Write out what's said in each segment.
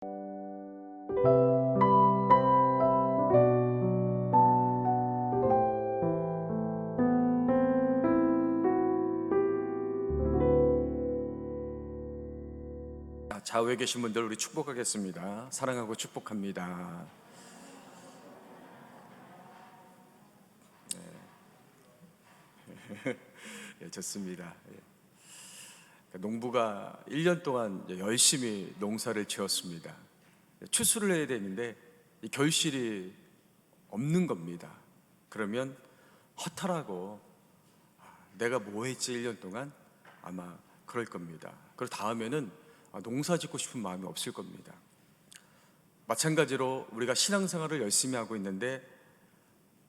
좌우에 계신 분들 우리 축복하겠습니다. 사랑하고 축복합니다. 예, 좋습니다. 농부가 1년 동안 열심히 농사를 지었습니다. 추수를 해야 되는데 이 결실이 없는 겁니다. 그러면 허탈하고 내가 뭐 했지 1년 동안 아마 그럴 겁니다. 그리고 다음에는 농사 짓고 싶은 마음이 없을 겁니다. 마찬가지로 우리가 신앙생활을 열심히 하고 있는데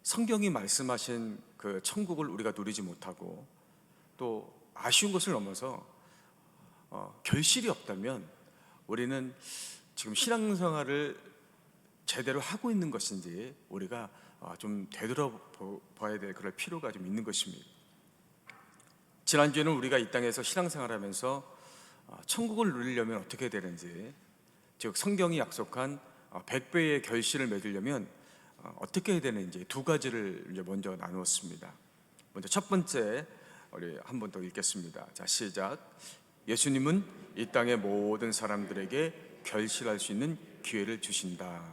성경이 말씀하신 그 천국을 우리가 누리지 못하고 또 아쉬운 것을 넘어서 결실이 없다면 우리는 지금 신앙생활을 제대로 하고 있는 것인지 우리가 좀 되돌아봐야 될 그럴 필요가 좀 있는 것입니다. 지난주에는 우리가 이 땅에서 신앙생활하면서 천국을 누리려면 어떻게 되는지, 즉 성경이 약속한 100배의 결실을 맺으려면 어떻게 해야 되는지 두 가지를 이제 먼저 나누었습니다. 먼저 첫 번째 우리 한 번 더 읽겠습니다. 자, 시작. 예수님은 이 땅의 모든 사람들에게 결실할 수 있는 기회를 주신다.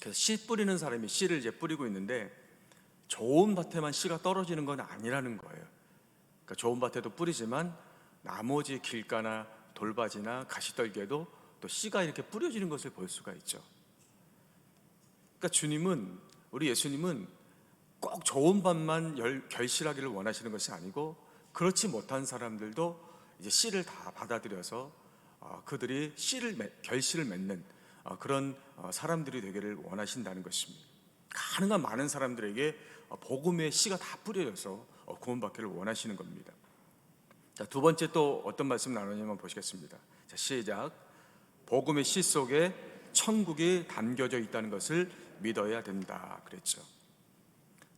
그래서 씨 뿌리는 사람이 씨를 이제 뿌리고 있는데 좋은 밭에만 씨가 떨어지는 건 아니라는 거예요. 그러니까 좋은 밭에도 뿌리지만 나머지 길가나 돌밭이나 가시떨기에도 또 씨가 이렇게 뿌려지는 것을 볼 수가 있죠. 그러니까 주님은, 우리 예수님은 꼭 좋은 밭만 결실하기를 원하시는 것이 아니고 그렇지 못한 사람들도 이제 씨를 다 받아들여서 그들이 결실을 맺는 그런 사람들이 되기를 원하신다는 것입니다. 가능한 많은 사람들에게 복음의 씨가 다 뿌려져서 구원받기를 원하시는 겁니다. 자, 두 번째 또 어떤 말씀 나누냐면 보시겠습니다. 자, 시작. 복음의 씨 속에 천국이 담겨져 있다는 것을 믿어야 된다 그랬죠.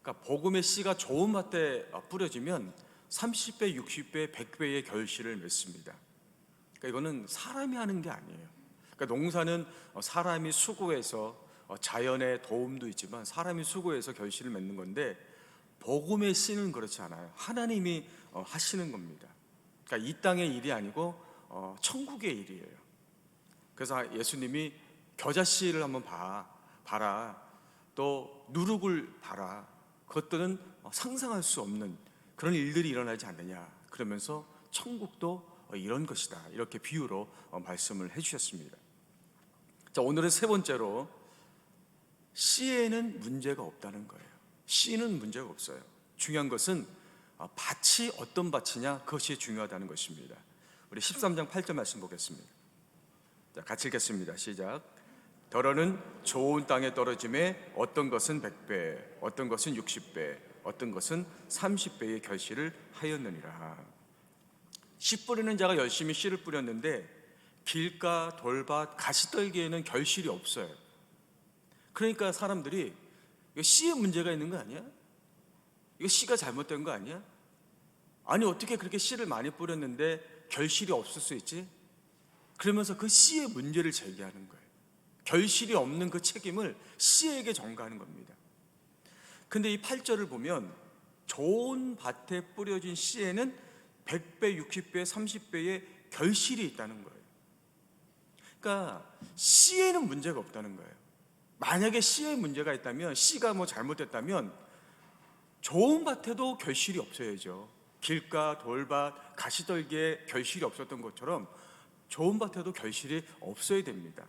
그러니까 복음의 씨가 좋은 밭에 뿌려지면 30배, 60배, 100배의 결실을 맺습니다. 그러니까 이거는 사람이 하는 게 아니에요. 그러니까 농사는 사람이 수고해서 자연의 도움도 있지만 사람이 수고해서 결실을 맺는 건데 복음의 씨는 그렇지 않아요. 하나님이 하시는 겁니다. 그러니까 이 땅의 일이 아니고 천국의 일이에요. 그래서 예수님이 겨자씨를 한번 봐라, 또 누룩을 봐라, 그것들은 상상할 수 없는 그런 일들이 일어나지 않느냐, 그러면서 천국도 이런 것이다, 이렇게 비유로 말씀을 해주셨습니다. 자, 오늘은 세 번째로 씨에는 문제가 없다는 거예요. 씨는 문제가 없어요. 중요한 것은 밭이 어떤 밭이냐, 그것이 중요하다는 것입니다. 우리 13장 8절 말씀 보겠습니다. 자, 같이 읽겠습니다. 시작. 더러는 좋은 땅에 떨어짐에 어떤 것은 100배, 어떤 것은 60배, 어떤 것은 30배의 결실을 하였느니라. 씨 뿌리는 자가 열심히 씨를 뿌렸는데 길가, 돌밭, 가시떨기에는 결실이 없어요. 그러니까 사람들이 이거 씨에 문제가 있는 거 아니야? 이거 씨가 잘못된 거 아니야? 아니 어떻게 그렇게 씨를 많이 뿌렸는데 결실이 없을 수 있지? 그러면서 그 씨의 문제를 제기하는 거예요. 결실이 없는 그 책임을 씨에게 전가하는 겁니다. 근데 이 8절을 보면 좋은 밭에 뿌려진 씨에는 100배, 60배, 30배의 결실이 있다는 거예요. 그러니까 씨에는 문제가 없다는 거예요. 만약에 씨에 문제가 있다면, 씨가 뭐 잘못됐다면 좋은 밭에도 결실이 없어야죠. 길가, 돌밭, 가시떨기에 결실이 없었던 것처럼 좋은 밭에도 결실이 없어야 됩니다.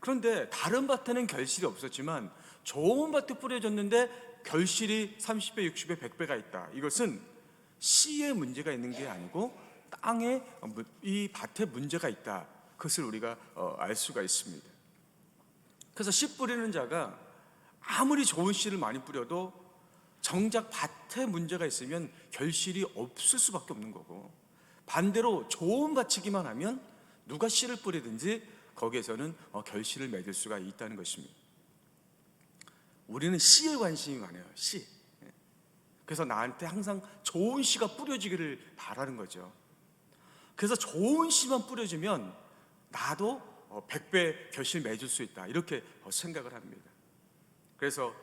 그런데 다른 밭에는 결실이 없었지만 좋은 밭에 뿌려졌는데 결실이 30배, 60배, 100배가 있다. 이것은 씨에 문제가 있는 게 아니고 땅에, 이 밭에 문제가 있다. 그것을 우리가 알 수가 있습니다. 그래서 씨 뿌리는 자가 아무리 좋은 씨를 많이 뿌려도 정작 밭에 문제가 있으면 결실이 없을 수밖에 없는 거고, 반대로 좋은 밭이기만 하면 누가 씨를 뿌리든지 거기에서는 결실을 맺을 수가 있다는 것입니다. 우리는 씨에 관심이 많아요. 씨. 그래서 나한테 항상 좋은 씨가 뿌려지기를 바라는 거죠. 그래서 좋은 씨만 뿌려지면 나도 100배 결실 맺을 수 있다, 이렇게 생각을 합니다. 그래서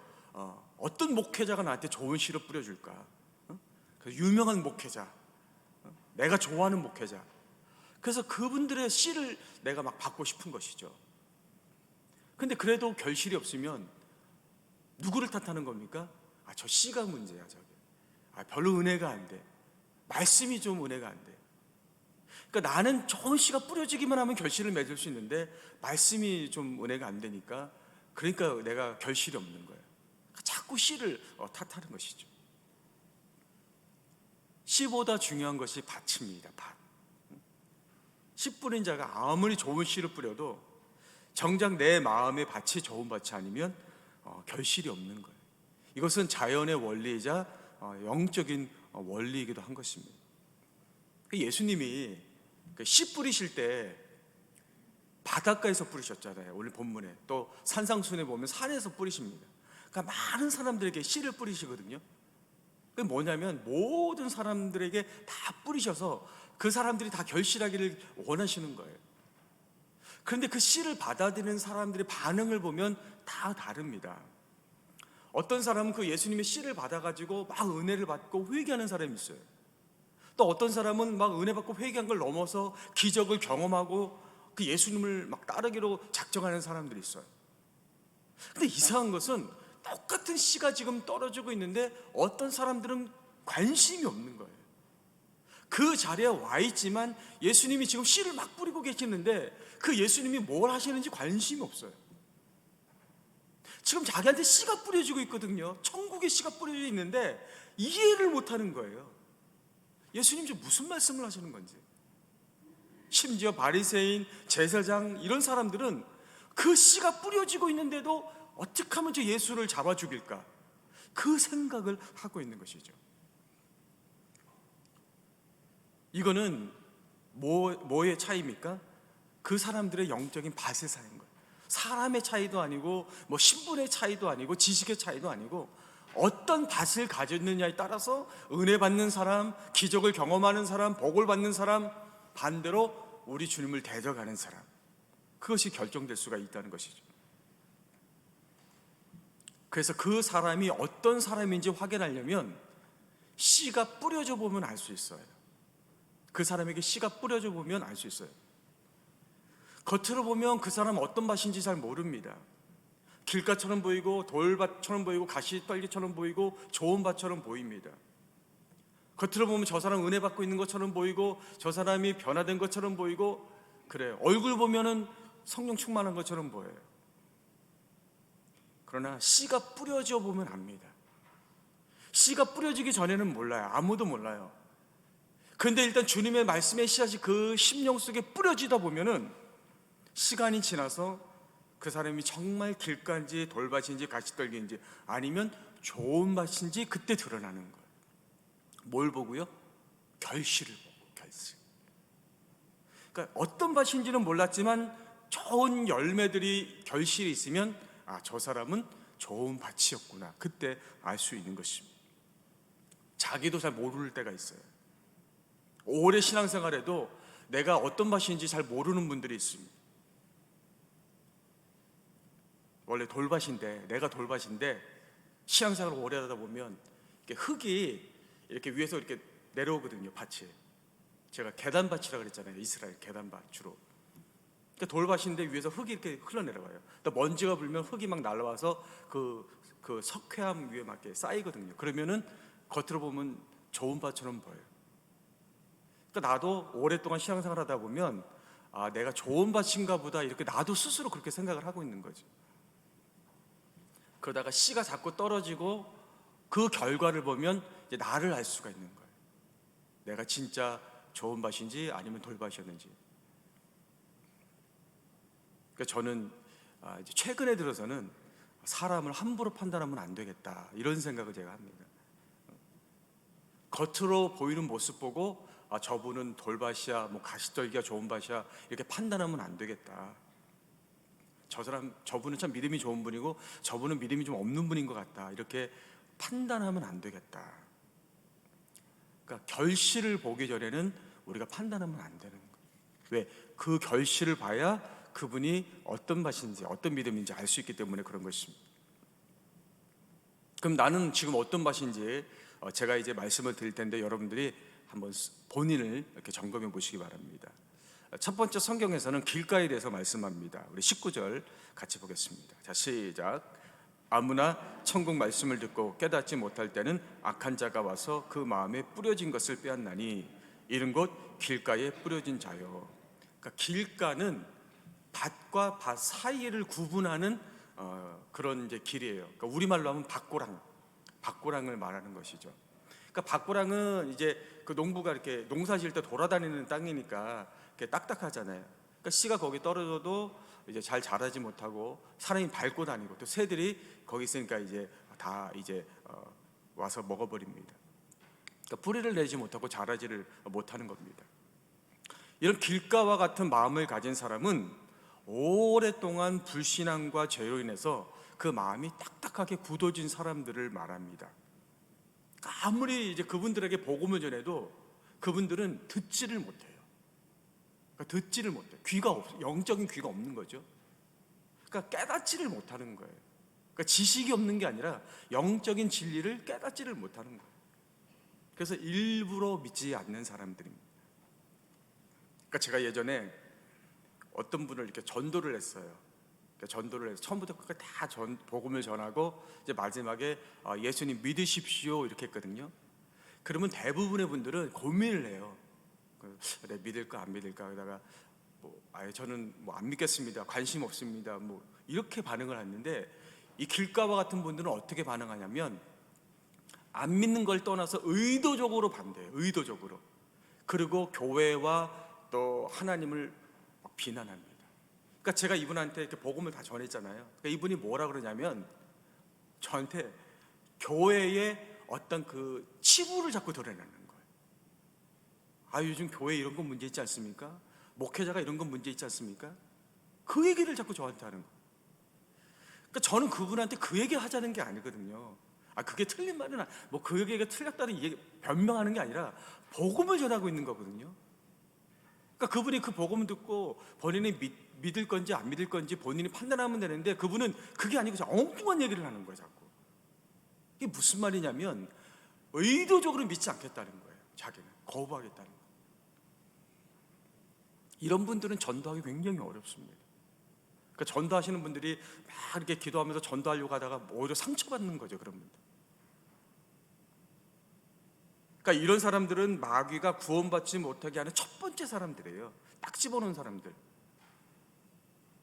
어떤 목회자가 나한테 좋은 씨를 뿌려줄까? 그 유명한 목회자, 내가 좋아하는 목회자. 그래서 그분들의 씨를 내가 막 받고 싶은 것이죠. 근데 그래도 결실이 없으면 누구를 탓하는 겁니까? 저 씨가 문제야, 저게. 별로 은혜가 안 돼. 말씀이 좀 은혜가 안 돼. 그러니까 나는 좋은 씨가 뿌려지기만 하면 결실을 맺을 수 있는데 말씀이 좀 은혜가 안 되니까, 그러니까 내가 결실이 없는 거예요. 자꾸 씨를 탓하는 것이죠. 씨보다 중요한 것이 밭입니다. 밭. 씨 뿌린 자가 아무리 좋은 씨를 뿌려도 정작 내 마음의 밭이 좋은 밭이 아니면 결실이 없는 거예요. 이것은 자연의 원리이자 영적인 원리이기도 한 것입니다. 예수님이 씨 뿌리실 때 바닷가에서 뿌리셨잖아요. 오늘 본문에 또 산상순에 보면 산에서 뿌리십니다. 그러니까 많은 사람들에게 씨를 뿌리시거든요. 그게 뭐냐면 모든 사람들에게 다 뿌리셔서 그 사람들이 다 결실하기를 원하시는 거예요. 그런데 그 씨를 받아들이는 사람들의 반응을 보면 다 다릅니다. 어떤 사람은 그 예수님의 씨를 받아가지고 막 은혜를 받고 회개하는 사람이 있어요. 또 어떤 사람은 막 은혜 받고 회개한 걸 넘어서 기적을 경험하고 그 예수님을 막 따르기로 작정하는 사람들이 있어요. 근데 이상한 것은 똑같은 씨가 지금 떨어지고 있는데 어떤 사람들은 관심이 없는 거예요. 그 자리에 와 있지만 예수님이 지금 씨를 막 뿌리고 계시는데 그 예수님이 뭘 하시는지 관심이 없어요. 지금 자기한테 씨가 뿌려지고 있거든요. 천국의 씨가 뿌려져 있는데 이해를 못하는 거예요. 예수님 지금 무슨 말씀을 하시는 건지. 심지어 바리새인, 제사장 이런 사람들은 그 씨가 뿌려지고 있는데도 어떻게 하면 저 예수를 잡아 죽일까, 그 생각을 하고 있는 것이죠. 이거는 뭐의 차이입니까? 그 사람들의 영적인 밭의 차이인 거예요. 사람의 차이도 아니고 뭐 신분의 차이도 아니고 지식의 차이도 아니고 어떤 밭을 가졌느냐에 따라서 은혜 받는 사람, 기적을 경험하는 사람, 복을 받는 사람, 반대로 우리 주님을 대적하는 사람, 그것이 결정될 수가 있다는 것이죠. 그래서 그 사람이 어떤 사람인지 확인하려면 씨가 뿌려져 보면 알 수 있어요. 그 사람에게 씨가 뿌려져 보면 알 수 있어요. 겉으로 보면 그 사람 어떤 밭인지 잘 모릅니다. 길가처럼 보이고 돌밭처럼 보이고 가시떨기처럼 보이고 좋은 밭처럼 보입니다. 겉으로 보면 저 사람 은혜 받고 있는 것처럼 보이고 저 사람이 변화된 것처럼 보이고 그래요. 얼굴 보면은 성령 충만한 것처럼 보여요. 그러나 씨가 뿌려져 보면 압니다. 씨가 뿌려지기 전에는 몰라요. 아무도 몰라요. 그런데 일단 주님의 말씀의 씨앗이 그 심령 속에 뿌려지다 보면은 시간이 지나서 그 사람이 정말 길가인지 돌밭인지 가시떨기인지 아니면 좋은 밭인지 그때 드러나는 거예요. 뭘 보고요? 결실을 보고. 결실. 그러니까 어떤 밭인지는 몰랐지만 좋은 열매들이 결실이 있으면 저 사람은 좋은 밭이었구나, 그때 알 수 있는 것입니다. 자기도 잘 모를 때가 있어요. 오래 신앙생활에도 내가 어떤 밭인지 잘 모르는 분들이 있습니다. 원래 돌밭인데, 내가 돌밭인데 신앙생활을 오래 하다 보면 이렇게 흙이 이렇게 위에서 이렇게 내려오거든요. 밭이. 제가 계단밭이라고 그랬잖아요. 이스라엘 계단밭 주로. 그러니까 돌밭인데 위에서 흙이 이렇게 흘러내려와요. 또 먼지가 불면 흙이 막 날아와서 그 석회암 위에 막 이렇게 쌓이거든요. 그러면은 겉으로 보면 좋은 밭처럼 보여요. 그러니까 나도 오랫동안 신앙생활 하다 보면 내가 좋은 밭인가 보다, 이렇게 나도 스스로 그렇게 생각을 하고 있는 거죠. 그러다가 씨가 자꾸 떨어지고 그 결과를 보면 이제 나를 알 수가 있는 거예요. 내가 진짜 좋은 밭인지 아니면 돌밭이었는지. 그러니까 저는 이제 최근에 들어서는 사람을 함부로 판단하면 안 되겠다, 이런 생각을 제가 합니다. 겉으로 보이는 모습 보고 저분은 돌밭이야, 뭐 가시떨기가 좋은 밭이야, 이렇게 판단하면 안 되겠다. 저분은 참 믿음이 좋은 분이고 저분은 믿음이 좀 없는 분인 것 같다, 이렇게 판단하면 안 되겠다. 그러니까 결실을 보기 전에는 우리가 판단하면 안 되는 거예요. 왜? 그 결실을 봐야 그분이 어떤 맛인지 어떤 믿음인지 알 수 있기 때문에 그런 것입니다. 그럼 나는 지금 어떤 맛인지 제가 이제 말씀을 드릴 텐데 여러분들이 한번 본인을 이렇게 점검해 보시기 바랍니다. 첫 번째, 성경에서는 길가에 대해서 말씀합니다. 우리 19절 같이 보겠습니다. 자, 시작. 아무나 천국 말씀을 듣고 깨닫지 못할 때는 악한 자가 와서 그 마음에 뿌려진 것을 빼앗나니 이른 곧 길가에 뿌려진 자요. 그러니까 길가는 밭과 밭 사이를 구분하는 그런 이제 길이에요. 그러니까 우리말로 하면 밭고랑을 말하는 것이죠. 그러니까 밭고랑은 이제 그 농부가 이렇게 농사 지을 때 돌아다니는 땅이니까 이렇게 딱딱하잖아요. 그러니까 씨가 거기 떨어져도 이제 잘 자라지 못하고 사람이 밟고 다니고 또 새들이 거기 있으니까 이제 다 이제 와서 먹어버립니다. 그러니까 뿌리를 내지 못하고 자라지를 못하는 겁니다. 이런 길가와 같은 마음을 가진 사람은 오랫동안 불신앙과 죄로 인해서 그 마음이 딱딱하게 굳어진 사람들을 말합니다. 아무리 이제 그분들에게 복음을 전해도 그분들은 듣지를 못해요. 그러니까 듣지를 못해요. 영적인 귀가 없는 거죠. 그러니까 깨닫지를 못하는 거예요. 그러니까 지식이 없는 게 아니라 영적인 진리를 깨닫지를 못하는 거예요. 그래서 일부러 믿지 않는 사람들입니다. 그러니까 제가 예전에 어떤 분을 이렇게 전도를 했어요. 그러니까 전도를 해서 처음부터 끝까지 다 복음을 전하고 이제 마지막에 예수님 믿으십시오 이렇게 했거든요. 그러면 대부분의 분들은 고민을 해요. 내가 믿을까 안 믿을까 하다가 저는 안 믿겠습니다. 관심 없습니다. 이렇게 반응을 하는데 이 길가와 같은 분들은 어떻게 반응하냐면 안 믿는 걸 떠나서 의도적으로 반대해요. 의도적으로. 그리고 교회와 또 하나님을 막 비난합니다. 그러니까 제가 이분한테 이렇게 복음을 다 전했잖아요. 그러니까 이분이 뭐라 그러냐면 저한테 교회의 어떤 그 치부를 자꾸 드러내는 거예요. 요즘 교회 이런 건 문제 있지 않습니까? 목회자가 이런 건 문제 있지 않습니까? 그 얘기를 자꾸 저한테 하는 거예요. 그러니까 저는 그분한테 그 얘기 하자는 게 아니거든요. 그게 틀린 말은 그 얘기가 틀렸다는 얘기 변명하는 게 아니라 복음을 전하고 있는 거거든요. 그러니까 그분이 그 복음을 듣고 본인이 믿을 건지 안 믿을 건지 본인이 판단하면 되는데 그분은 그게 아니고 엉뚱한 얘기를 하는 거예요. 자꾸. 이게 무슨 말이냐면 의도적으로 믿지 않겠다는 거예요. 자기는 거부하겠다는 거예요. 이런 분들은 전도하기 굉장히 어렵습니다. 그러니까 전도하시는 분들이 막 이렇게 기도하면서 전도하려고 하다가 오히려 상처받는 거죠. 그런 분들. 그러니까 이런 사람들은 마귀가 구원받지 못하게 하는 첫 번째 사람들이에요. 딱 집어넣은 사람들.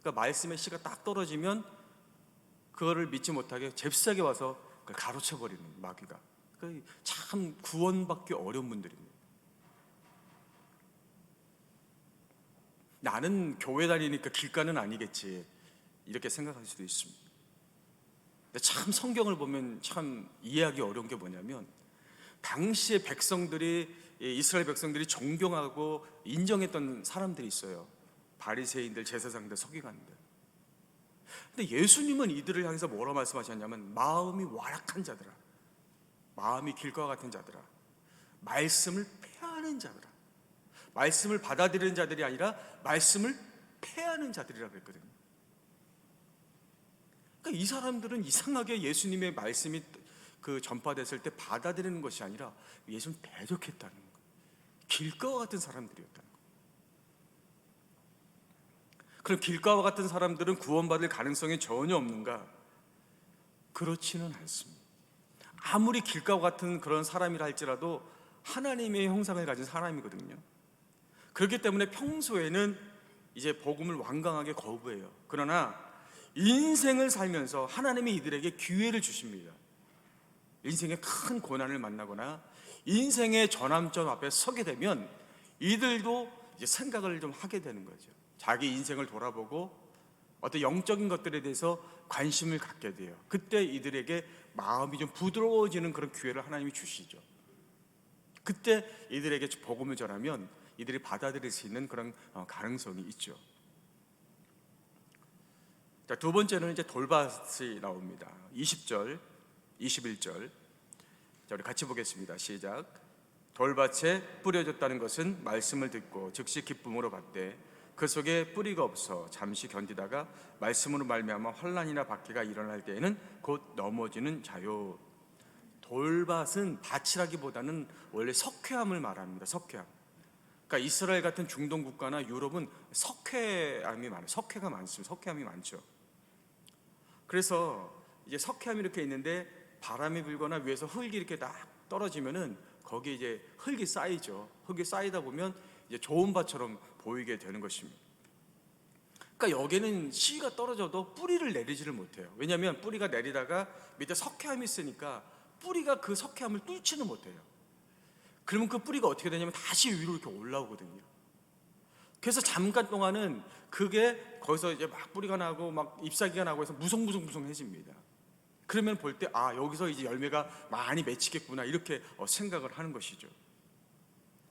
그러니까 말씀의 씨가 딱 떨어지면 그거를 믿지 못하게 잽싸게 와서 그걸 가로채버리는 마귀가. 그러니까 참 구원받기 어려운 분들입니다. 나는 교회 다니니까 길가는 아니겠지 이렇게 생각할 수도 있습니다. 근데 참 성경을 보면 참 이해하기 어려운 게 뭐냐면 당시의 백성들이 이스라엘 백성들이 존경하고 인정했던 사람들이 있어요. 바리새인들, 제사장들, 서기관들. 근데 예수님은 이들을 향해서 뭐라 말씀하셨냐면 마음이 완악한 자들아, 마음이 길과 같은 자들아, 말씀을 폐하는 자들아. 말씀을 받아들이는 자들이 아니라 말씀을 폐하는 자들이라고 했거든요. 그러니까 이 사람들은 이상하게 예수님의 말씀이 그 전파됐을 때 받아들이는 것이 아니라 예수를 대적했다는 거예요. 길가와 같은 사람들이었다는 거예요. 그럼 길가와 같은 사람들은 구원받을 가능성이 전혀 없는가? 그렇지는 않습니다. 아무리 길가와 같은 그런 사람이라 할지라도 하나님의 형상을 가진 사람이거든요. 그렇기 때문에 평소에는 이제 복음을 완강하게 거부해요. 그러나 인생을 살면서 하나님이 이들에게 기회를 주십니다. 인생의 큰 고난을 만나거나 인생의 전환점 앞에 서게 되면 이들도 이제 생각을 좀 하게 되는 거죠. 자기 인생을 돌아보고 어떤 영적인 것들에 대해서 관심을 갖게 돼요. 그때 이들에게 마음이 좀 부드러워지는 그런 기회를 하나님이 주시죠. 그때 이들에게 복음을 전하면 이들이 받아들일 수 있는 그런 가능성이 있죠. 자, 두 번째는 이제 돌밭이 나옵니다. 20절, 21절. 자, 우리 같이 보겠습니다. 시작. 돌밭에 뿌려졌다는 것은 말씀을 듣고 즉시 기쁨으로 받되 그 속에 뿌리가 없어 잠시 견디다가 말씀으로 말미암아 환난이나 박해가 일어날 때에는 곧 넘어지는 자요. 돌밭은 밭이라기보다는 원래 석회암을 말합니다. 석회암. 그러니까 이스라엘 같은 중동 국가나 유럽은 석회암이 많아요. 석회가 많습니다. 석회암이 많죠. 그래서 이제 석회암이 이렇게 있는데 바람이 불거나 위에서 흙이 이렇게 딱 떨어지면은 거기에 이제 흙이 쌓이죠. 흙이 쌓이다 보면 이제 좋은 밭처럼 보이게 되는 것입니다. 그러니까 여기는 씨가 떨어져도 뿌리를 내리지를 못해요. 왜냐하면 뿌리가 내리다가 밑에 석회암이 있으니까 뿌리가 그 석회암을 뚫지는 못해요. 그러면 그 뿌리가 어떻게 되냐면 다시 위로 이렇게 올라오거든요. 그래서 잠깐 동안은 그게 거기서 이제 막 뿌리가 나고 막 잎사귀가 나고 해서 무성무성무성해집니다. 그러면 볼 때 여기서 이제 열매가 많이 맺히겠구나 이렇게 생각을 하는 것이죠.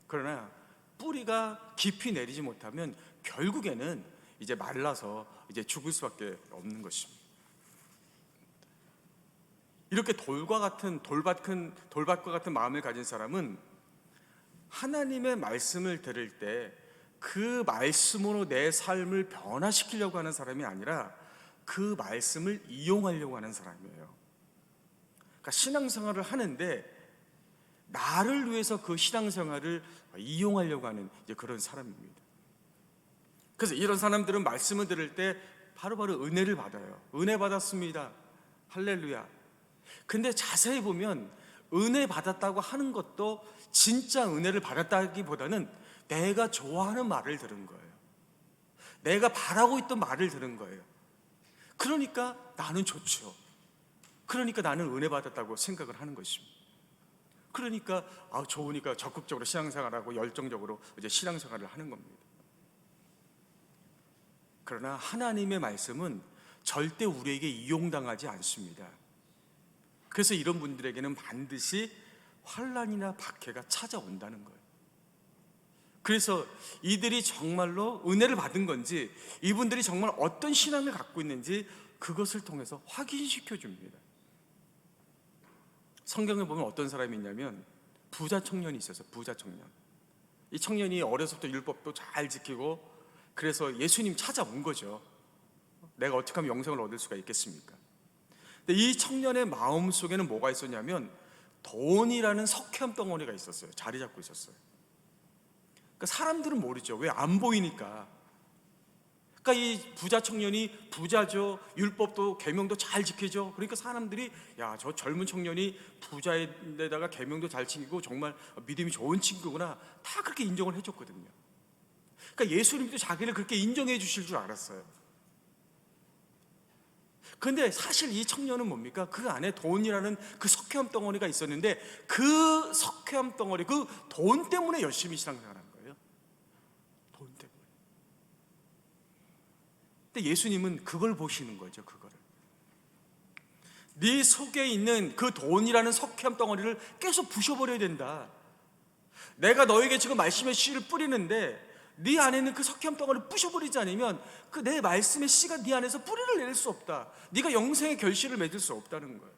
그러나 뿌리가 깊이 내리지 못하면 결국에는 이제 말라서 이제 죽을 수밖에 없는 것입니다. 이렇게 돌밭과 같은 마음을 가진 사람은 하나님의 말씀을 들을 때 그 말씀으로 내 삶을 변화시키려고 하는 사람이 아니라 그 말씀을 이용하려고 하는 사람이에요. 그러니까 신앙생활을 하는데 나를 위해서 그 신앙생활을 이용하려고 하는 이제 그런 사람입니다. 그래서 이런 사람들은 말씀을 들을 때 바로바로 은혜를 받아요. 은혜 받았습니다. 할렐루야. 근데 자세히 보면 은혜 받았다고 하는 것도 진짜 은혜를 받았다기보다는 내가 좋아하는 말을 들은 거예요. 내가 바라고 있던 말을 들은 거예요. 그러니까 나는 좋죠. 그러니까 나는 은혜 받았다고 생각을 하는 것입니다. 그러니까 좋으니까 적극적으로 신앙생활하고 열정적으로 이제 신앙생활을 하는 겁니다. 그러나 하나님의 말씀은 절대 우리에게 이용당하지 않습니다. 그래서 이런 분들에게는 반드시 환난이나 박해가 찾아온다는 거예요. 그래서 이들이 정말로 은혜를 받은 건지, 이분들이 정말 어떤 신앙을 갖고 있는지 그것을 통해서 확인시켜 줍니다. 성경에 보면 어떤 사람이 있냐면 부자 청년이 있었어요. 부자 청년. 이 청년이 어려서부터 율법도 잘 지키고 그래서 예수님 찾아온 거죠. 내가 어떻게 하면 영생을 얻을 수가 있겠습니까? 근데 이 청년의 마음 속에는 뭐가 있었냐면 돈이라는 석회암 덩어리가 있었어요. 자리 잡고 있었어요. 그러니까 사람들은 모르죠. 왜? 안 보이니까. 그러니까 이 부자 청년이 부자죠. 율법도 계명도 잘 지키죠. 그러니까 사람들이 저 젊은 청년이 부자인데다가 계명도 잘 지키고 정말 믿음이 좋은 친구구나 다 그렇게 인정을 해줬거든요. 그러니까 예수님도 자기를 그렇게 인정해 주실 줄 알았어요. 그런데 사실 이 청년은 뭡니까? 그 안에 돈이라는 그 석회암 덩어리가 있었는데 그 석회암 덩어리, 그 돈 때문에 열심히 신앙생활한 거예요. 돈 때문에. 근데 예수님은 그걸 보시는 거죠. 그거를. 네 속에 있는 그 돈이라는 석회암 덩어리를 계속 부셔버려야 된다. 내가 너에게 지금 말씀의 씨를 뿌리는데 네 안에 있는 그 석회암 덩어리를 부셔버리지 않으면 그 내 말씀의 씨가 네 안에서 뿌리를 내릴 수 없다. 네가 영생의 결실을 맺을 수 없다는 거예요.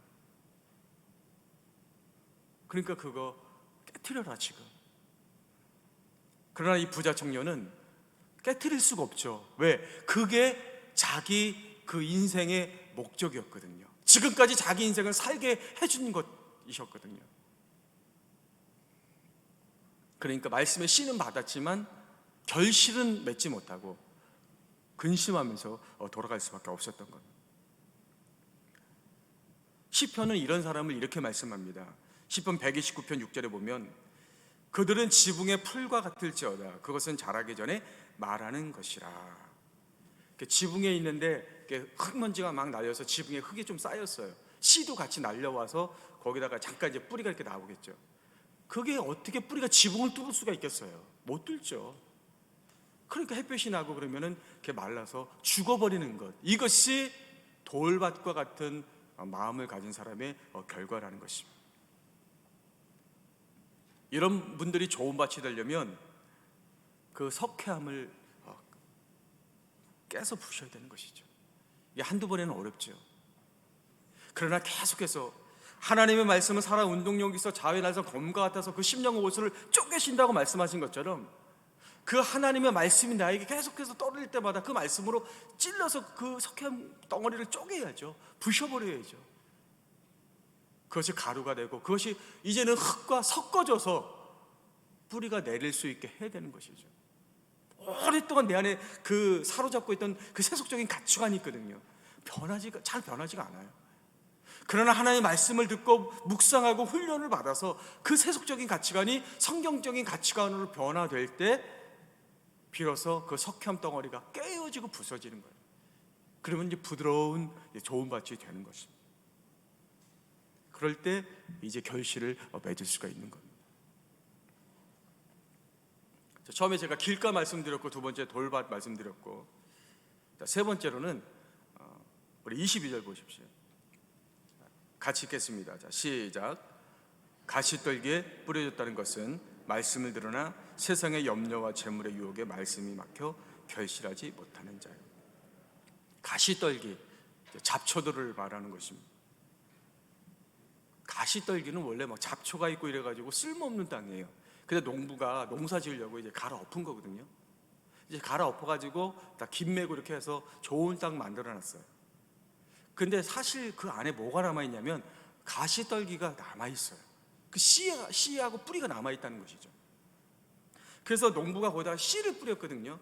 그러니까 그거 깨트려라 지금. 그러나 이 부자 청년은 깨트릴 수가 없죠. 왜? 그게 자기 그 인생의 목적이었거든요. 지금까지 자기 인생을 살게 해준 것이셨거든요. 그러니까 말씀의 씨는 받았지만 결실은 맺지 못하고 근심하면서 돌아갈 수밖에 없었던 겁니다. 시편은 이런 사람을 이렇게 말씀합니다. 시편 129편 6절에 보면 그들은 지붕의 풀과 같을지어다. 그것은 자라기 전에 말하는 것이라. 지붕에 있는데 흙먼지가 막 날려서 지붕에 흙이 좀 쌓였어요. 씨도 같이 날려와서 거기다가 잠깐 이제 뿌리가 이렇게 나오겠죠. 그게 어떻게 뿌리가 지붕을 뚫을 수가 있겠어요? 못 뚫죠. 그러니까 햇볕이 나고 그러면은 이렇게 말라서 죽어버리는 것. 이것이 돌밭과 같은 마음을 가진 사람의 결과라는 것입니다. 이런 분들이 좋은 밭이 되려면 그 석회암을 깨서 부셔야 되는 것이죠. 이게 한두 번에는 어렵죠. 그러나 계속해서 하나님의 말씀은 살아 운동력이 있어 자외 날선 검과 같아서 그 심령과 옷을 쪼개신다고 말씀하신 것처럼 그 하나님의 말씀이 나에게 계속해서 떠올릴 때마다 그 말씀으로 찔러서 그 석회암 덩어리를 쪼개야죠. 부셔버려야죠. 그것이 가루가 되고 그것이 이제는 흙과 섞어져서 뿌리가 내릴 수 있게 해야 되는 것이죠. 오랫동안 내 안에 그 사로잡고 있던 그 세속적인 가치관이 있거든요. 잘 변하지가 않아요. 그러나 하나님의 말씀을 듣고 묵상하고 훈련을 받아서 그 세속적인 가치관이 성경적인 가치관으로 변화될 때 비로소 그 석회암 덩어리가 깨어지고 부서지는 거예요. 그러면 이제 부드러운 좋은 밭이 되는 것입니다. 그럴 때 이제 결실을 맺을 수가 있는 겁니다. 처음에 제가 길가 말씀드렸고, 두 번째 돌밭 말씀드렸고, 세 번째로는 우리 22절 보십시오. 같이 읽겠습니다. 자, 시작. 가시떨기에 뿌려졌다는 것은 말씀을 들으나 세상의 염려와 재물의 유혹에 말씀이 막혀 결실하지 못하는 자예요. 가시떨기, 잡초들을 말하는 것입니다. 가시떨기는 원래 막 잡초가 있고 이래가지고 쓸모없는 땅이에요. 근데 농부가 농사 지으려고 이제 갈아 엎은 거거든요. 이제 갈아 엎어가지고 다 김매고 이렇게 해서 좋은 땅 만들어놨어요. 근데 사실 그 안에 뭐가 남아있냐면 가시떨기가 남아있어요. 그 씨하고 뿌리가 남아있다는 것이죠. 그래서 농부가 거기다가 씨를 뿌렸거든요.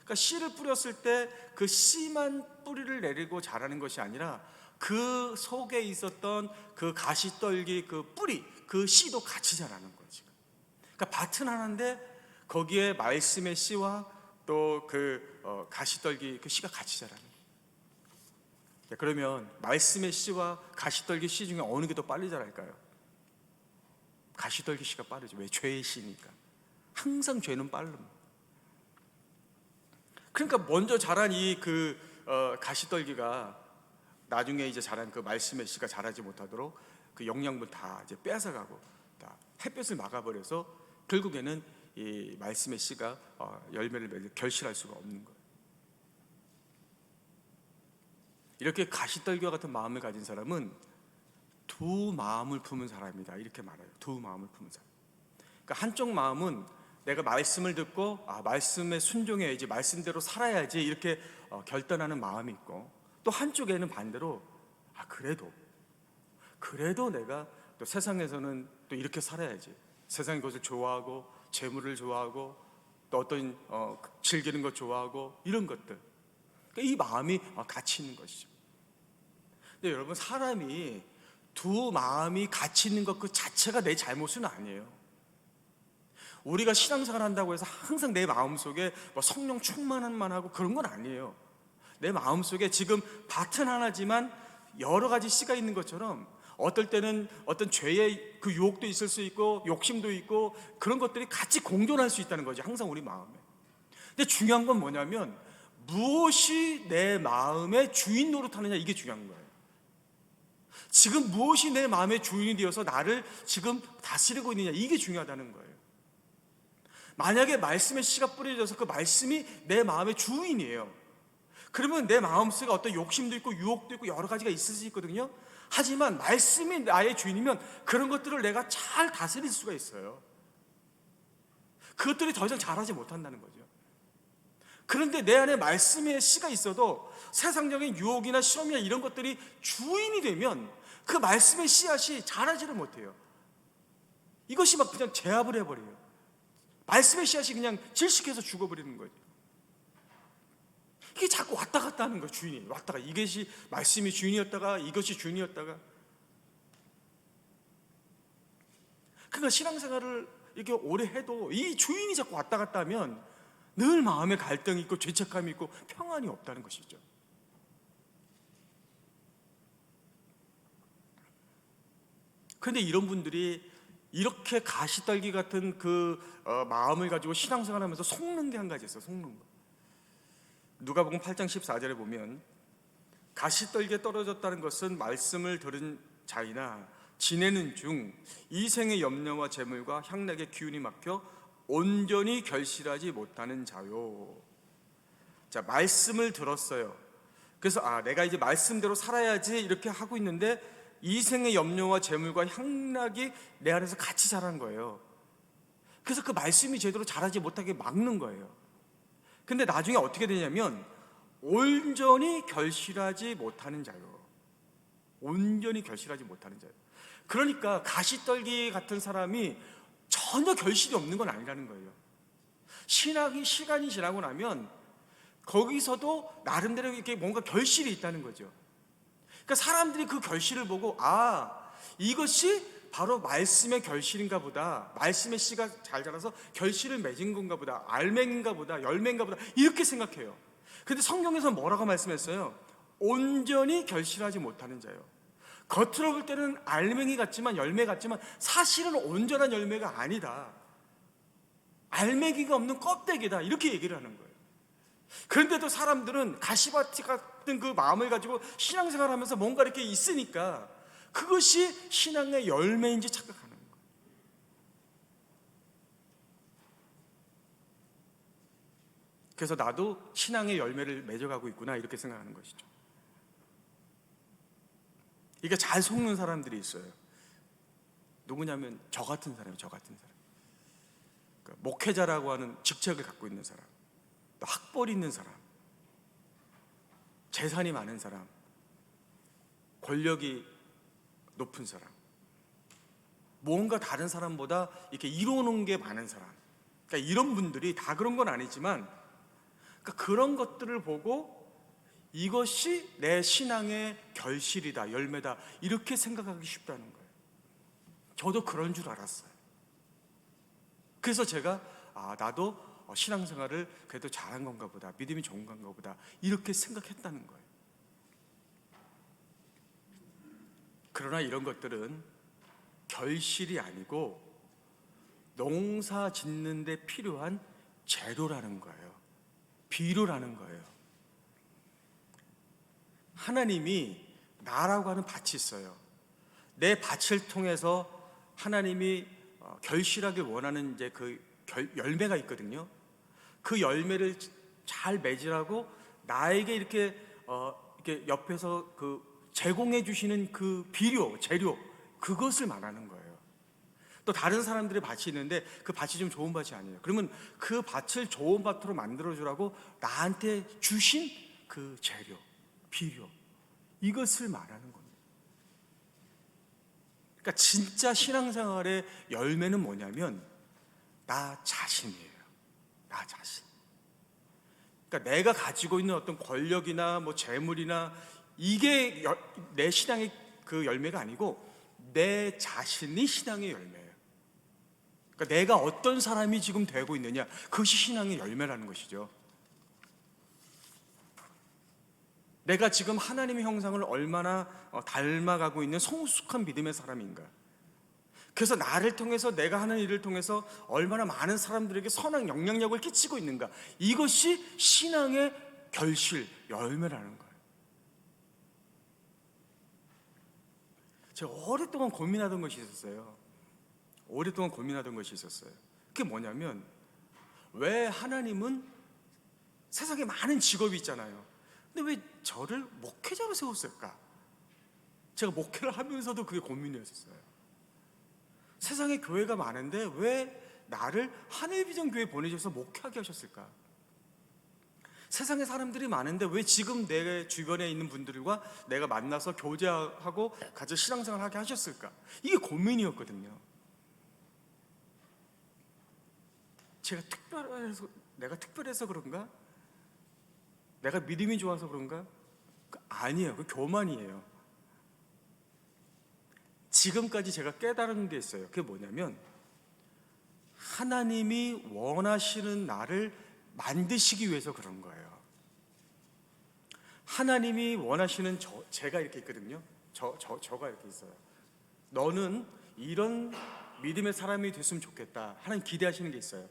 그러니까 씨를 뿌렸을 때 그 씨만 뿌리를 내리고 자라는 것이 아니라 그 속에 있었던 그 가시떨기 그 뿌리, 그 씨도 같이 자라는 거지. 그러니까 밭은 하나인데 거기에 말씀의 씨와 또 그 가시떨기 그 씨가 같이 자라는 거예요. 그러면 말씀의 씨와 가시떨기 씨 중에 어느 게 더 빨리 자랄까요? 가시떨기 씨가 빠르죠. 왜? 죄의 씨니까. 항상 죄는 빠릅니다. 그러니까 먼저 자란 이 가시떨기가 나중에 이제 자란 그 말씀의 씨가 자라지 못하도록 그 영양분 다 이제 뺏어가고 다 햇볕을 막아버려서 결국에는 이 말씀의 씨가 열매를 맺을 결실할 수가 없는 거예요. 이렇게 가시떨기와 같은 마음을 가진 사람은 두 마음을 품은 사람이다, 이렇게 말해요. 두 마음을 품은 사람. 그러니까 한쪽 마음은 내가 말씀을 듣고 말씀에 순종해야지, 말씀대로 살아야지 이렇게 결단하는 마음이 있고, 또 한쪽에는 반대로 그래도 내가 또 세상에서는 또 이렇게 살아야지, 세상의 것을 좋아하고 재물을 좋아하고 또 어떤 즐기는 것 좋아하고 이런 것들, 그러니까 이 마음이 같이 있는 것이죠. 근데 여러분, 사람이 두 마음이 같이 있는 것 그 자체가 내 잘못은 아니에요. 우리가 신앙생활 한다고 해서 항상 내 마음속에 성령 충만함만 하고 그런 건 아니에요. 내 마음속에 지금 밭은 하나지만 여러 가지 씨가 있는 것처럼 어떨 때는 어떤 죄의 그 유혹도 있을 수 있고 욕심도 있고 그런 것들이 같이 공존할 수 있다는 거죠, 항상 우리 마음에. 근데 중요한 건 뭐냐면 무엇이 내 마음의 주인 노릇하느냐, 이게 중요한 거예요. 지금 무엇이 내 마음의 주인이 되어서 나를 지금 다스리고 있느냐, 이게 중요하다는 거예요. 만약에 말씀의 씨가 뿌려져서 그 말씀이 내 마음의 주인이에요. 그러면 내 마음속에 어떤 욕심도 있고 유혹도 있고 여러 가지가 있을 수 있거든요. 하지만 말씀이 나의 주인이면 그런 것들을 내가 잘 다스릴 수가 있어요. 그것들이 더 이상 잘하지 못한다는 거죠. 그런데 내 안에 말씀의 씨가 있어도 세상적인 유혹이나 시험이나 이런 것들이 주인이 되면 그 말씀의 씨앗이 자라지를 못해요. 이것이 막 그냥 제압을 해버려요. 말씀의 씨앗이 그냥 질식해서 죽어버리는 거죠. 이게 자꾸 왔다 갔다 하는 거예요. 주인이 왔다가, 이것이 말씀이 주인이었다가 이것이 주인이었다가. 그러니까 신앙생활을 이렇게 오래 해도 이 주인이 자꾸 왔다 갔다 하면 늘 마음에 갈등이 있고 죄책감이 있고 평안이 없다는 것이죠. 그런데 이런 분들이 이렇게 가시떨기 같은 그 마음을 가지고 신앙생활하면서 속는 게 한 가지 있어요. 속는 거. 누가복음 8장 14절에 보면 가시떨기에 떨어졌다는 것은 말씀을 들은 자이나 지내는 중 이 생의 염려와 재물과 향락의 기운이 막혀 온전히 결실하지 못하는 자요. 자, 말씀을 들었어요. 그래서 내가 이제 말씀대로 살아야지 이렇게 하고 있는데 이 생의 염려와 재물과 향락이 내 안에서 같이 자라는 거예요. 그래서 그 말씀이 제대로 자라지 못하게 막는 거예요. 근데 나중에 어떻게 되냐면 온전히 결실하지 못하는 자요. 온전히 결실하지 못하는 자요. 그러니까 가시떨기 같은 사람이 전혀 결실이 없는 건 아니라는 거예요. 신학이 시간이 지나고 나면 거기서도 나름대로 이렇게 뭔가 결실이 있다는 거죠. 그러니까 사람들이 그 결실을 보고 이것이 바로 말씀의 결실인가 보다, 말씀의 씨가 잘 자라서 결실을 맺은 건가 보다, 알맹인가 보다, 열매인가 보다, 이렇게 생각해요. 근데 성경에서 뭐라고 말씀했어요? 온전히 결실하지 못하는 자요. 겉으로 볼 때는 알맹이 같지만, 열매 같지만 사실은 온전한 열매가 아니다, 알맹이가 없는 껍데기다, 이렇게 얘기를 하는 거예요. 그런데도 사람들은 가시밭 같은 그 마음을 가지고 신앙생활을 하면서 뭔가 이렇게 있으니까 그것이 신앙의 열매인지 착각하는 거예요. 그래서 나도 신앙의 열매를 맺어가고 있구나, 이렇게 생각하는 것이죠. 이게 잘 속는 사람들이 있어요. 누구냐면 저 같은 사람이에요. 저 같은 사람. 그러니까 목회자라고 하는 직책을 갖고 있는 사람, 또 학벌이 있는 사람, 재산이 많은 사람, 권력이 높은 사람, 뭔가 다른 사람보다 이렇게 이루어놓은 게 많은 사람, 그러니까 이런 분들이 다 그런 건 아니지만, 그러니까 그런 것들을 보고 이것이 내 신앙의 결실이다, 열매다, 이렇게 생각하기 쉽다는 거예요. 저도 그런 줄 알았어요. 그래서 제가 나도 신앙생활을 그래도 잘한 건가 보다, 믿음이 좋은 건가 보다, 이렇게 생각했다는 거예요. 그러나 이런 것들은 결실이 아니고 농사 짓는 데 필요한 재료라는 거예요. 비료라는 거예요. 하나님이 나라고 하는 밭이 있어요. 내 밭을 통해서 하나님이 결실하길 원하는 이제 그 열매가 있거든요. 그 열매를 잘 맺으라고 나에게 이렇게 옆에서 그 제공해 주시는 그 비료, 재료, 그것을 말하는 거예요. 또 다른 사람들의 밭이 있는데 그 밭이 좀 좋은 밭이 아니에요. 그러면 그 밭을 좋은 밭으로 만들어 주라고 나한테 주신 그 재료, 비료, 이것을 말하는 겁니다. 그러니까 진짜 신앙생활의 열매는 뭐냐면 나 자신이에요. 나 자신. 그러니까 내가 가지고 있는 어떤 권력이나 뭐 재물이나 이게 내 신앙의 그 열매가 아니고 내 자신이 신앙의 열매예요. 그러니까 내가 어떤 사람이 지금 되고 있느냐, 그것이 신앙의 열매라는 것이죠. 내가 지금 하나님의 형상을 얼마나 닮아가고 있는 성숙한 믿음의 사람인가. 그래서 나를 통해서, 내가 하는 일을 통해서 얼마나 많은 사람들에게 선한 영향력을 끼치고 있는가. 이것이 신앙의 결실, 열매라는 거예요. 제가 오랫동안 고민하던 것이 있었어요. 그게 뭐냐면, 왜 하나님은 세상에 많은 직업이 있잖아요. 근데 왜 저를 목회자로 세웠을까? 제가 목회를 하면서도 그게 고민이었어요. 세상에 교회가 많은데 왜 나를 하늘비전교회에 보내셔서 목회하게 하셨을까? 세상에 사람들이 많은데 왜 지금 내 주변에 있는 분들과 내가 만나서 교제하고 같이 신앙생활을 하게 하셨을까? 이게 고민이었거든요. 내가 특별해서 그런가? 내가 믿음이 좋아서 그런가? 아니에요. 그 교만이에요. 지금까지 제가 깨달은 게 있어요. 그게 뭐냐면, 하나님이 원하시는 나를 만드시기 위해서 그런 거예요. 하나님이 원하시는 제가 이렇게 있거든요. 저가 이렇게 있어요. 너는 이런 믿음의 사람이 됐으면 좋겠다. 하나님 기대하시는 게 있어요.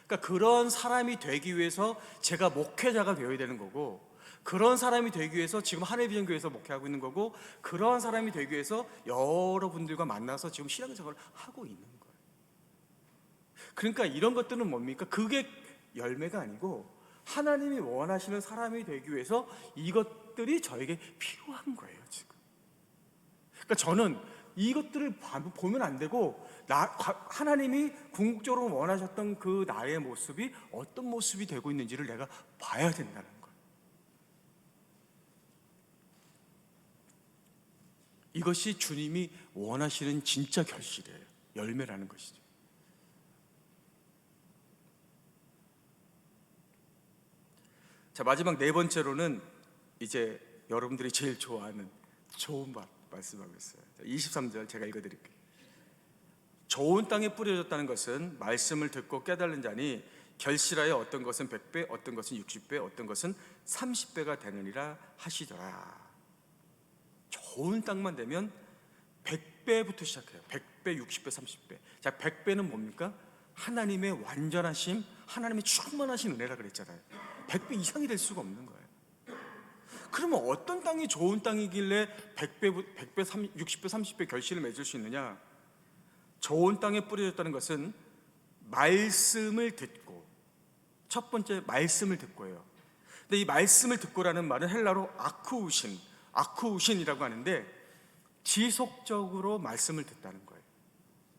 그러니까 그런 사람이 되기 위해서 제가 목회자가 되어야 되는 거고, 그런 사람이 되기 위해서 지금 하늘비전교회에서 목회하고 있는 거고, 그런 사람이 되기 위해서 여러분들과 만나서 지금 신앙생활을 하고 있는 거예요. 그러니까 이런 것들은 뭡니까? 그게 열매가 아니고 하나님이 원하시는 사람이 되기 위해서 이것들이 저에게 필요한 거예요, 지금. 그러니까 저는 이것들을 보면 안 되고 하나님이 궁극적으로 원하셨던 그 나의 모습이 어떤 모습이 되고 있는지를 내가 봐야 된다는 거예요. 이것이 주님이 원하시는 진짜 결실이에요. 열매라는 것이죠. 자, 마지막 네 번째로는 이제 여러분들이 제일 좋아하는 좋은 밥 말씀하고 있어요. 23절 제가 읽어드릴게요. 좋은 땅에 뿌려졌다는 것은 말씀을 듣고 깨달은 자니 결실하여 어떤 것은 100배, 어떤 것은 60배, 어떤 것은 30배가 되느니라 하시더라. 좋은 땅만 되면 100배부터 시작해요. 100배, 60배, 30배. 자, 100배는 뭡니까? 하나님의 완전하심, 하나님의 충만하신 은혜라 그랬잖아요. 100배 이상이 될 수가 없는 거예요. 그러면 어떤 땅이 좋은 땅이길래 100배, 60배, 30배 결실을 맺을 수 있느냐? 좋은 땅에 뿌려졌다는 것은 말씀을 듣고, 첫 번째 말씀을 듣고예요. 근데 이 말씀을 듣고라는 말은 헬라로 아쿠우신이라고 하는데 지속적으로 말씀을 듣다는 거예요.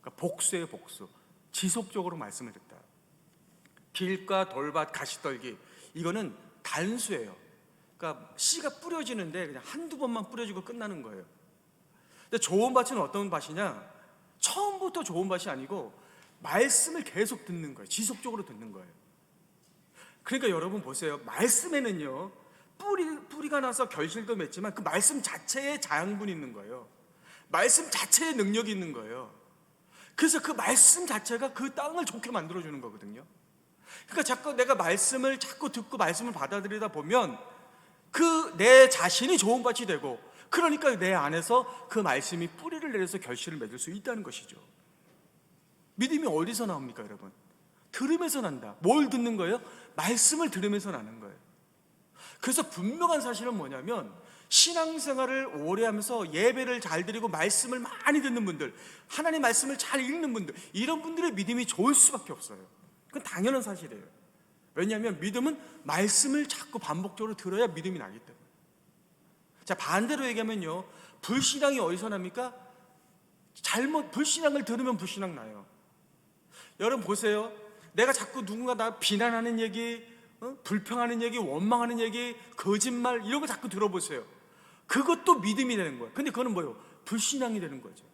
그러니까 복수예요, 복수. 지속적으로 말씀을 듣다. 길가, 돌밭, 가시떨기, 이거는 단수예요. 그러니까 씨가 뿌려지는데 그냥 한두 번만 뿌려지고 끝나는 거예요. 근데 좋은 밭은 어떤 밭이냐? 처음부터 좋은 밭이 아니고 말씀을 계속 듣는 거예요. 지속적으로 듣는 거예요. 그러니까 여러분 보세요. 말씀에는요, 뿌리가 나서 결실도 맺지만 그 말씀 자체에 자양분이 있는 거예요. 말씀 자체에 능력이 있는 거예요. 그래서 그 말씀 자체가 그 땅을 좋게 만들어주는 거거든요. 그러니까 자꾸 내가 말씀을 자꾸 듣고 말씀을 받아들이다 보면 그 내 자신이 좋은 밭이 되고, 그러니까 내 안에서 그 말씀이 뿌리를 내려서 결실을 맺을 수 있다는 것이죠. 믿음이 어디서 나옵니까, 여러분? 들으면서 난다. 뭘 듣는 거예요? 말씀을 들으면서 나는 거예요. 그래서 분명한 사실은 뭐냐면, 신앙생활을 오래 하면서 예배를 잘 드리고 말씀을 많이 듣는 분들, 하나님 말씀을 잘 읽는 분들, 이런 분들의 믿음이 좋을 수밖에 없어요. 그건 당연한 사실이에요. 왜냐하면 믿음은 말씀을 자꾸 반복적으로 들어야 믿음이 나기 때문에. 자, 반대로 얘기하면요, 불신앙이 어디서 납니까? 불신앙을 들으면 불신앙 나요. 여러분 보세요. 내가 자꾸 누군가 나 비난하는 얘기, 불평하는 얘기, 원망하는 얘기, 거짓말, 이런 거 자꾸 들어보세요. 그것도 믿음이 되는 거예요. 근데 그거는 뭐예요? 불신앙이 되는 거죠.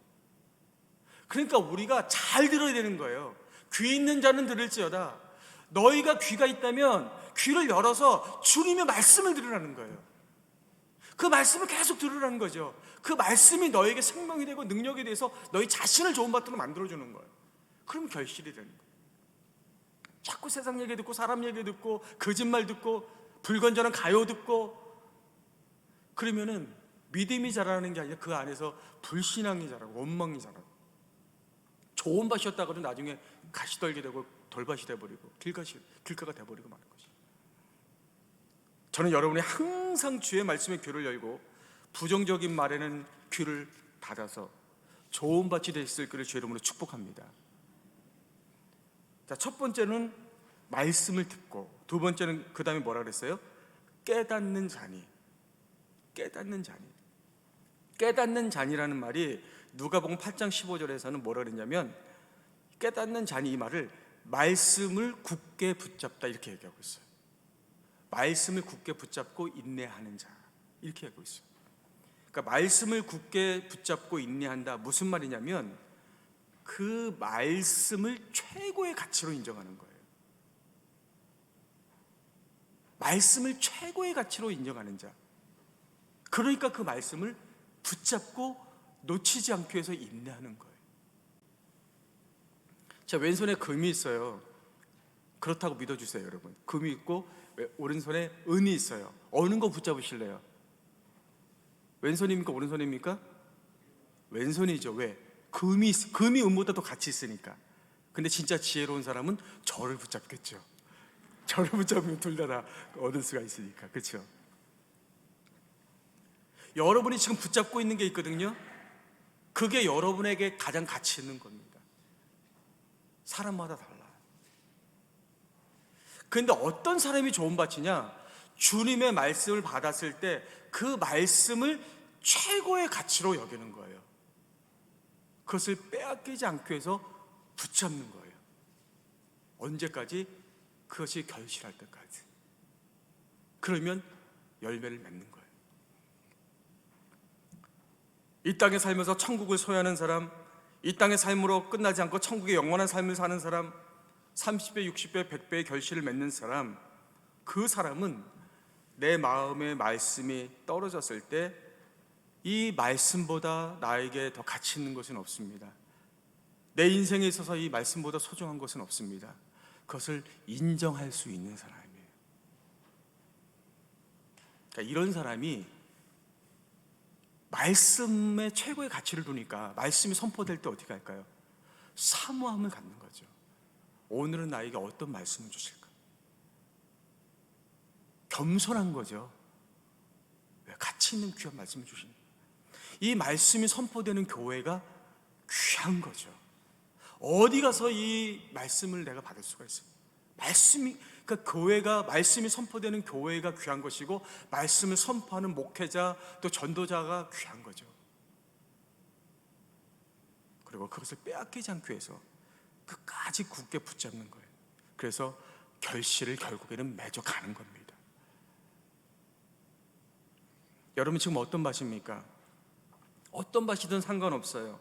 그러니까 우리가 잘 들어야 되는 거예요. 귀 있는 자는 들을지어다. 너희가 귀가 있다면 귀를 열어서 주님의 말씀을 들으라는 거예요. 그 말씀을 계속 들으라는 거죠. 그 말씀이 너에게 생명이 되고 능력이 돼서 너희 자신을 좋은 밭으로 만들어주는 거예요. 그럼 결실이 되는 거예요. 자꾸 세상 얘기 듣고 사람 얘기 듣고 거짓말 듣고 불건전한 가요 듣고 그러면은 믿음이 자라는 게 아니라 그 안에서 불신앙이 자라고 원망이 자라고, 좋은 밭이었다가도 나중에 가시떨게 되고 돌밭이 돼버리고 길가가 돼버리고 마는 거죠. 저는 여러분이 항상 주의 말씀에 귀를 열고 부정적인 말에는 귀를 닫아서 좋은 밭이 됐을 그를 주의 이름으로 축복합니다. 자, 첫 번째는 말씀을 듣고, 두 번째는 그 다음에 뭐라 그랬어요? 깨닫는 자니. 깨닫는 자니라는 말이 누가복음 8장 15절에서는 뭐라 그랬냐면, 깨닫는 자니, 이 말을 말씀을 굳게 붙잡다 이렇게 얘기하고 있어요. 말씀을 굳게 붙잡고 인내하는 자, 이렇게 하고 있어요. 그러니까 말씀을 굳게 붙잡고 인내한다, 무슨 말이냐면 그 말씀을 최고의 가치로 인정하는 거예요. 말씀을 최고의 가치로 인정하는 자, 그러니까 그 말씀을 붙잡고 놓치지 않기 위해서 인내하는 거예요. 자, 왼손에 금이 있어요. 그렇다고 믿어주세요, 여러분. 금이 있고 오른손에 은이 있어요. 어느 거 붙잡으실래요? 왼손입니까, 오른손입니까? 왼손이죠. 왜? 금이 은보다 더 가치 있으니까. 근데 진짜 지혜로운 사람은 저를 붙잡겠죠. 저를 붙잡으면 둘 다 얻을 수가 있으니까. 그렇죠? 여러분이 지금 붙잡고 있는 게 있거든요. 그게 여러분에게 가장 가치 있는 겁니다. 사람마다 달라요. 그런데 어떤 사람이 좋은 밭이냐? 주님의 말씀을 받았을 때 그 말씀을 최고의 가치로 여기는 거예요. 그것을 빼앗기지 않기 위해서 붙잡는 거예요. 언제까지? 그것이 결실할 때까지. 그러면 열매를 맺는 거예요. 이 땅에 살면서 천국을 소유하는 사람, 이 땅의 삶으로 끝나지 않고 천국의 영원한 삶을 사는 사람, 30배, 60배, 100배의 결실을 맺는 사람, 그 사람은 내 마음의 말씀이 떨어졌을 때 이 말씀보다 나에게 더 가치 있는 것은 없습니다. 내 인생에 있어서 이 말씀보다 소중한 것은 없습니다. 그것을 인정할 수 있는 사람이에요. 그러니까 이런 사람이 말씀에 최고의 가치를 두니까 말씀이 선포될 때 어떻게 할까요? 사모함을 갖는 거죠. 오늘은 나에게 어떤 말씀을 주실까? 겸손한 거죠. 가치 있는 귀한 말씀을 주신, 이 말씀이 선포되는 교회가 귀한 거죠. 어디 가서 이 말씀을 내가 받을 수가 있어요? 말씀이, 그러니까 교회가, 말씀이 선포되는 교회가 귀한 것이고, 말씀을 선포하는 목회자 또 전도자가 귀한 거죠. 그리고 그것을 빼앗기지 않기 위해서 끝까지 굳게 붙잡는 거예요. 그래서 결실을 결국에는 맺어가는 겁니다. 여러분 지금 어떤 밭입니까? 어떤 밭이든 상관없어요.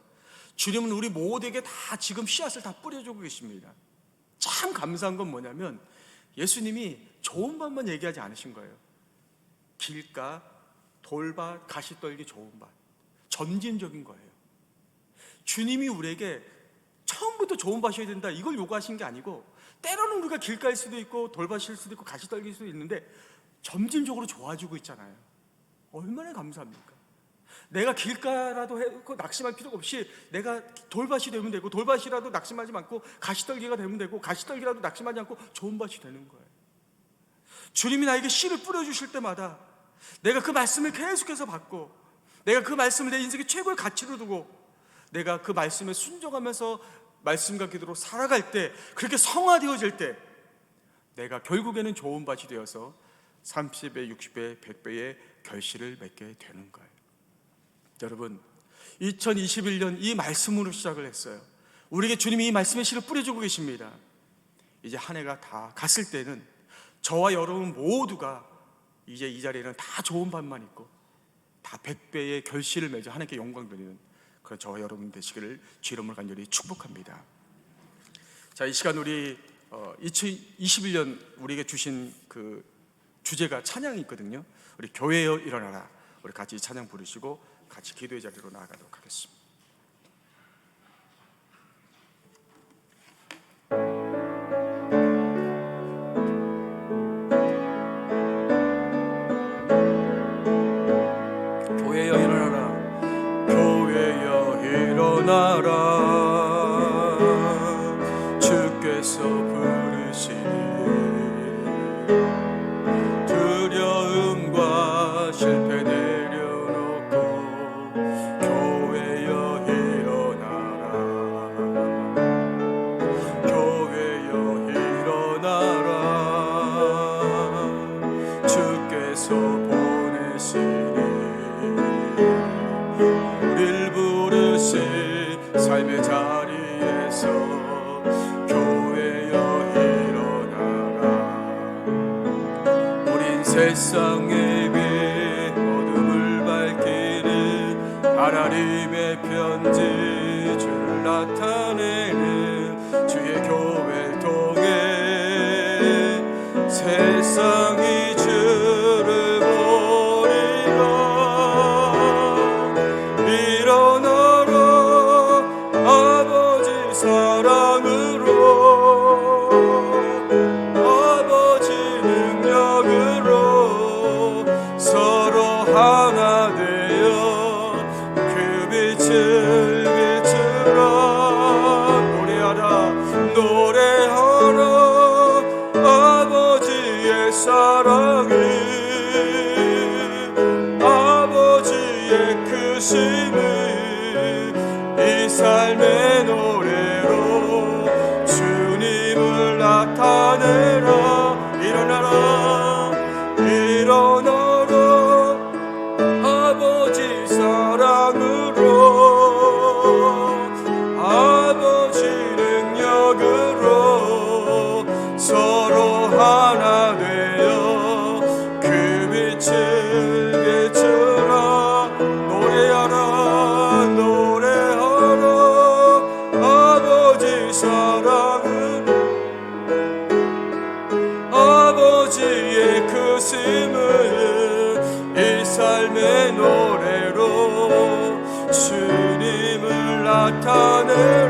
주님은 우리 모두에게 다 지금 씨앗을 다 뿌려주고 계십니다. 참 감사한 건 뭐냐면 예수님이 좋은 밭만 얘기하지 않으신 거예요. 길가, 돌밭, 가시떨기 좋은 밭, 점진적인 거예요. 주님이 우리에게 처음부터 좋은 밭이어야 된다 이걸 요구하신 게 아니고, 때로는 우리가 길가일 수도 있고 돌밭일 수도 있고 가시떨기일 수도 있는데 점진적으로 좋아지고 있잖아요. 얼마나 감사합니까? 내가 길가라도 해고 낙심할 필요가 없이 내가 돌밭이 되면 되고, 돌밭이라도 낙심하지 않고 가시떨기가 되면 되고, 가시떨기라도 낙심하지 않고 좋은 밭이 되는 거예요. 주님이 나에게 씨를 뿌려주실 때마다 내가 그 말씀을 계속해서 받고, 내가 그 말씀을 내 인생의 최고의 가치로 두고, 내가 그 말씀에 순종하면서 말씀과 기도로 살아갈 때, 그렇게 성화되어질 때 내가 결국에는 좋은 밭이 되어서 30배, 60배, 100배의 결실을 맺게 되는 거예요. 여러분 2021년 이 말씀으로 시작을 했어요. 우리에게 주님이 이 말씀의 씨를 뿌려주고 계십니다. 이제 한 해가 다 갔을 때는 저와 여러분 모두가 이제 이 자리에는 다 좋은 밭만 있고 다 100배의 결실을 맺어 하나님께 영광 돌리는 그런 저와 여러분 되시기를 주 이름으로 간절히 축복합니다. 자, 이 시간 우리 2021년 우리에게 주신 그 주제가 찬양이 있거든요. 우리 교회여 일어나라, 우리 같이 찬양 부르시고 같이 기도의 자리로 나아가도록 하겠습니다. 교회여 일어나라, 교회여 일어나라, 주께서 부르시니 두려움과 실패 내려놓고 교회여 일어나라, 교회여 일어나라, 주께서 보내시니 우릴 부르신 삶의 자리에서 교회여 일어나라. 우린 세상의 빛 어둠을 밝히는 하나님의 편지, 주를 나타내는 주의 교회를 통해 세상이 주를 보리라. 일어나라 아버지 사랑으로, 아버지 능력으로 서로 하나 되어 그 빛을 비추라. 노래하라 노래하라 아버지의 사랑을, 아버지의 크심을 이 삶의 노래로 주님을 나타내라. 일어나라 일어나라 아버지 사랑으로, 삶의 노래로 주님을 나타내